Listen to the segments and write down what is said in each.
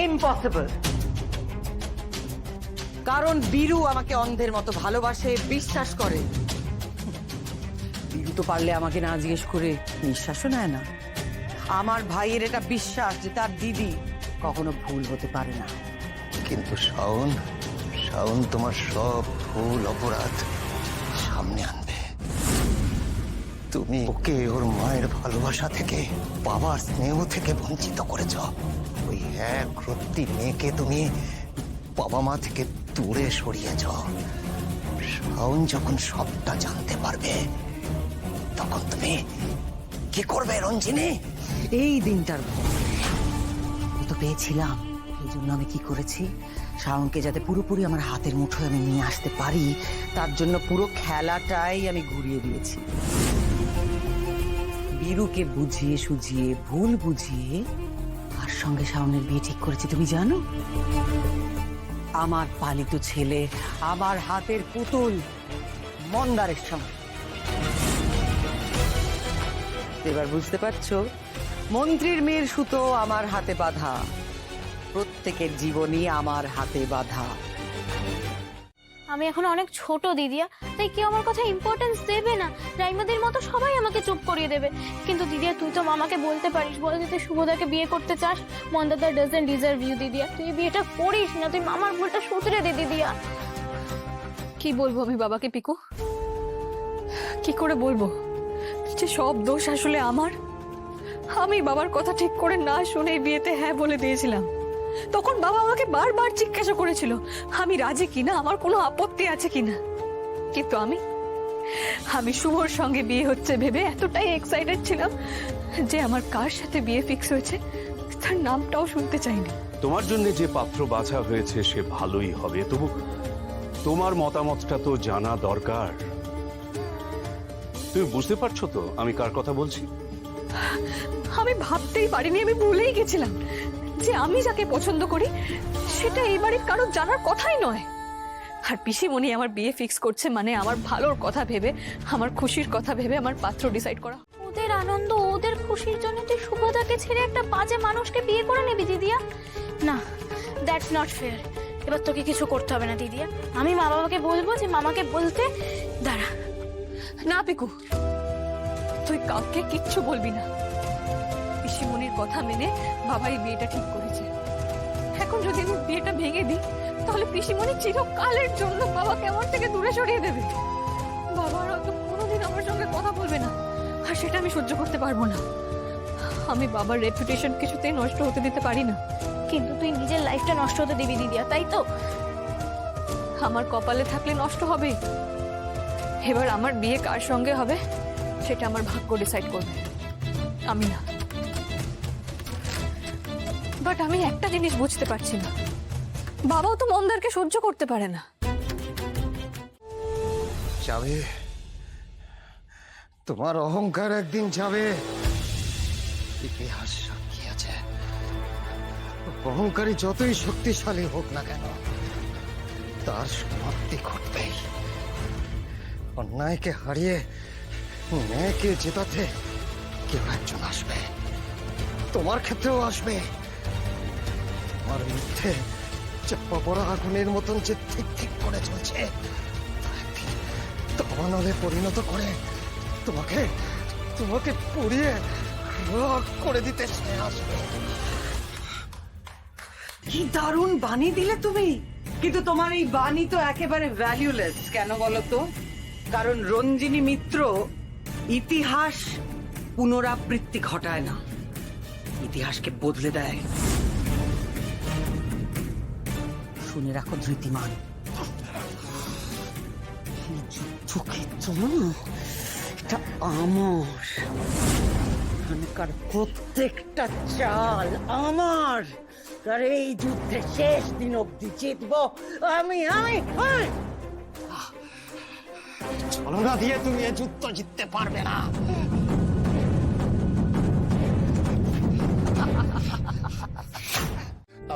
Impossible. কারণ বীরু আমাকে অন্ধের মতো ভালোবাসে, বিশ্বাস করে। বীরু তো পারলে আমাকে না জিজ্ঞেস করে নিঃশ্বাসও নেয় না। আমার ভাইয়ের এটা বিশ্বাস যে তার দিদি কখনো ভুল হতে পারে না। কিন্তু শাওন, শাওন তোমার সব ভুল অপরাধ সামনে আনবে। তুমি ওকে ওর মায়ের ভালোবাসা থেকে, বাবার স্নেহ থেকে বঞ্চিত করেছ। ওই এক রত্তি মেয়েকে তুমি বাবা মা থেকে দূরে সরিয়েছ। শাওন যখন সবটা জানতে পারবে তখন তুমি কি করবে রঞ্জিনী? এই দিনটার তো পেয়েছিলাম, এই জন্য আমি কি করেছি, শাওনকে যাতে পুরোপুরি আমার হাতের মুঠোয় আমি নিয়ে আসতে পারি তার জন্য পুরো খেলাটাই আমি ঘুরিয়ে দিয়েছি। বীরুকে বুঝিয়ে সুঝিয়ে, ভুল বুঝিয়ে আর সঙ্গে শাওনের বিয়ে ঠিক করেছি। তুমি জানো, আমার পালিত ছেলে, আমার হাতের পুতুল মন্দারের সঙ্গে। এবার বুঝতে পারছো, মন্ত্রীর মেয়ের সুতো আমার হাতে বাঁধা, প্রত্যেকের জীবনই আমার হাতে বাঁধা। আমি এখন অনেক ছোট দিদিয়া, তাই কেউ আমার কথা ইম্পর্টেন্স দেবে না। রাইমাদের মতো সবাই আমাকে চুপ করিয়ে দেবে। কিন্তু দিদিয়া, তুই তো মামাকে বলতে পারিস, বল যে তুই শুভদাকে বিয়ে করতে চাস। মন্দাদা ডাজন্ট ডিজার্ভ ইউ দিদিয়া, তুই বিয়েটা করিস না। তুই মামার ভুলটা শুধরে দে দিদিয়া। কি বলবো আমি বাবাকে পিকু? কি করে বলবো যে সব দোষ আসলে আমার? আমি বাবার কথা ঠিক করে না শুনে বিয়েতে হ্যাঁ বলে দিয়েছিলাম। তখন বাবা আমাকে বারবার জিজ্ঞাসা করেছিল আমি রাজি কিনা, আমার কোনো আপত্তি আছে কিনা। কিন্তু আমি শুভর সঙ্গে বিয়ে হচ্ছে ভেবে এতটাই এক্সাইটেড ছিলাম যে আমার কার সাথে বিয়ে ফিক্স হয়েছে তার নামটাও শুনতে চাইনি। তোমার জন্য যে পাত্র বাছা হয়েছে সে ভালোই হবে, তবু তোমার মতামতটা তো জানা দরকার। তুমি বুঝতে পারছো তো আমি কার কথা বলছি? আমি ভাবতেই পারিনি, আমি ভুলেই গেছিলাম যে আমি যাকে পছন্দ করি সেটা এই বাড়ির কারোর জানার কথাই নয়। আর পিসিমণি আমার বিয়ে ফিক্স করছে মানে আমার ভালোর কথা ভেবে, আমার খুশির কথা ভেবে আমার পাত্র ডিসাইড করা। ওদের আনন্দ, ওদের খুশির জন্য তুই শুভদাকে ছেড়ে একটা বাজে মানুষকে বিয়ে করে নিবি দিদিয়া? না, দ্যাটস নট ফেয়ার। এবার তোকে কিছু করতে হবে না দিদিয়া। আমি মা বাবাকে বলবো যে মামাকে বলতে। দাঁড়া। না পিকু, তুই কাউকে কিচ্ছু বলবি না। পিসিমণির কথা মেনে বাবা এই বিয়েটা ঠিক করেছে। এখন যদি আমি বিয়েটা ভেঙে দিই তাহলে পিসিমণি চিরকালের জন্য বাবাকে আমার থেকে দূরে সরিয়ে দেবে। বাবা আর হয়তো কোনোদিন আমার সঙ্গে কথা বলবে না, আর সেটা আমি সহ্য করতে পারবো না। আমি বাবার রেপুটেশন কিছুতেই নষ্ট হতে দিতে পারি না। কিন্তু তুই নিজের লাইফটা নষ্ট হতে দিবি দিদিয়া, তাই তো? আমার কপালে থাকলে নষ্ট হবে। এবার আমার বিয়ে কার সঙ্গে হবে সেটা আমার ভাগ্য ডিসাইড করবে, আমি না। বাট আমি একটা জিনিস বুঝতে পারছি না, বাবাও তো মন্দারকে সহ্য করতে পারে না। যাবে, তোমার অহংকার একদিন যাবে। ইতিহাস সাক্ষী আছে, অহংকারী যতই শক্তিশালী হোক না কেন তার সমাপ্তি ঘটবেই। অন্যায়কে হারিয়ে ন্যায়কে জেতাতে কেউ একজন আসবে, তোমার ক্ষেত্রেও আসবে। তোমার মিথ্যে চাপা পড়া আগুনের মতন যে ঠিক ঠিক করে চলছে, দাবানলে পরিণত করে তোমাকে তোমাকে পুড়িয়ে রাখ করে দিতে সে আসবে। কি দারুণ বাণী দিলে তুমি! কিন্তু তোমার এই বাণী তো একেবারে ভ্যালুলেস। কেন বলো তো? কারণ রঞ্জিনী মিত্র ইতিহাস পুনরাবৃত্তি ঘটায় না, ইতিহাসকে বদলে দেয়। শুনে রাখো ধৃতিমান, এটা আমার, এখানকার প্রত্যেকটা চাল আমার। আর এই যুদ্ধে শেষ দিন অব্দি জিতবো আমি। ছলনা দিয়ে তুমি এ যুদ্ধ জিততে পারবে না।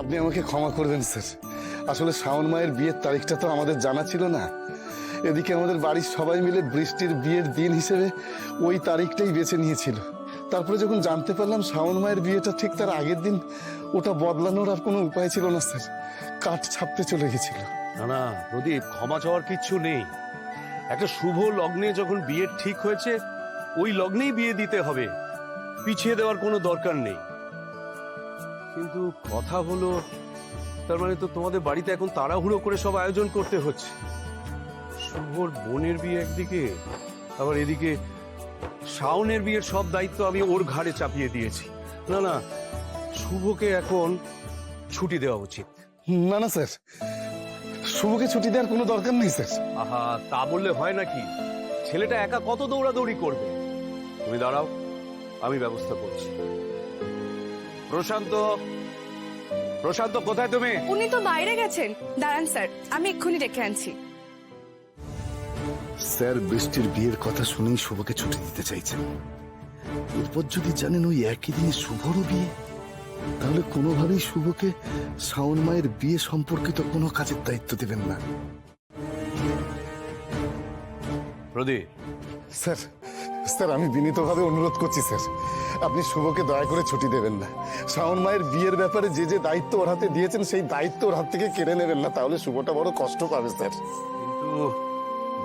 আপনি আমাকে ক্ষমা করবেন স্যার, আসলে শাওন মায়ের বিয়ের তারিখটা তো আমাদের জানা ছিল না। এদিকে আমাদের বাড়ির সবাই মিলে বৃষ্টির বিয়ের দিন হিসেবে ওই তারিখটাই বেছে নিয়েছিল। তারপরে যখন জানতে পারলাম শাওন মায়ের বিয়েটা ঠিক তার আগের দিন, ওটা বদলানোর আর কোনো উপায় ছিল না স্যার, কাঠ ছাপতে চলে গেছিল। না না প্রদীপ, ক্ষমা চাওয়ার কিচ্ছু নেই। একটা শুভ লগ্নে যখন বিয়ে ঠিক হয়েছে, ওই লগ্নেই বিয়ে দিতে হবে, পিছিয়ে দেওয়ার কোনো দরকার নেই। কিন্তু কথা হলো, তার মানে তো তোমাদের বাড়িতে এখন তাড়াহুড়ো করে সব আয়োজন করতে হচ্ছে। শুভর বোনের বিয়ে একদিকে, আবার এদিকে শাওনের বিয়ের সব দায়িত্ব আমি ওর ঘাড়ে চাপিয়ে দিয়েছি। না না, শুভকে এখন ছুটি দেওয়া উচিত। না না স্যার, শুভকে ছুটি দেওয়ার কোনো দরকার নেই স্যার। আহা, তা বললে হয় নাকি? ছেলেটা একা কত দৌড়াদৌড়ি করবে? তুমি দাঁড়াও, আমি ব্যবস্থা করছি। প্রশান্ত, প্রশান্ত কোথায় তুমি? উনি তো বাইরে গেছেন, দাঁড়ান স্যার, আমি এক্ষুনি ডেকে আনছি। স্যার বৃষ্টির বিয়ের কথা শুনেই শুভকে ছুটি দিতে চাইছেন। এরপর যদি জানেন ওই একই দিনে শুভরও বিয়ে, তাহলে কোনোভাবেই শুভকে শাওন মায়ের বিয়ে সম্পর্কিত কোনো কাজের দায়িত্ব দেবেন না। প্রদীপ, স্যার, স্যার আমি বিনীতভাবে অনুরোধ করছি স্যার, আপনি শুভকে দয়া করে ছুটি দেবেন না। শাওন মায়ের বিয়ের ব্যাপারে যে যে দায়িত্ব ওর হাতে দিয়েছেন, সেই দায়িত্ব ওর হাত থেকে কেড়ে নেবেন না, তাহলে শুভটা বড় কষ্ট পাবে স্যার। কিন্তু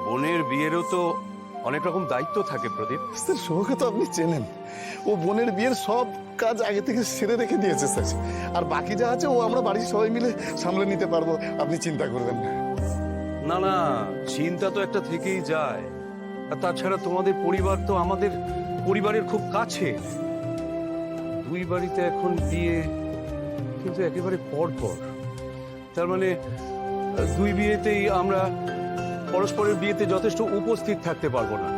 বোনের বিয়েরও তো অনেক রকম দায়িত্ব থাকে প্রদীপ। স্যার শুভকে তো আপনি চেনেন, ও বোনের বিয়ের সব কাজ আগে থেকে সেরে রেখে দিয়েছে স্যার, আর বাকি যা আছে ও আমরা বাড়ির সবাই মিলে সামলে নিতে পারবো, আপনি চিন্তা করবেন না। না না, চিন্তা তো একটা থেকেই যায়। আর তাছাড়া তোমাদের পরিবার তো আমাদের পরিবারের খুব কাছে। দুই বাড়িতে এখন বিয়ে, কিন্তু একেবারে পর পর। তার মানে দুই বিয়েতেই আমরা পরস্পরের বিয়েতে যথেষ্ট উপস্থিত থাকতে পারবো না।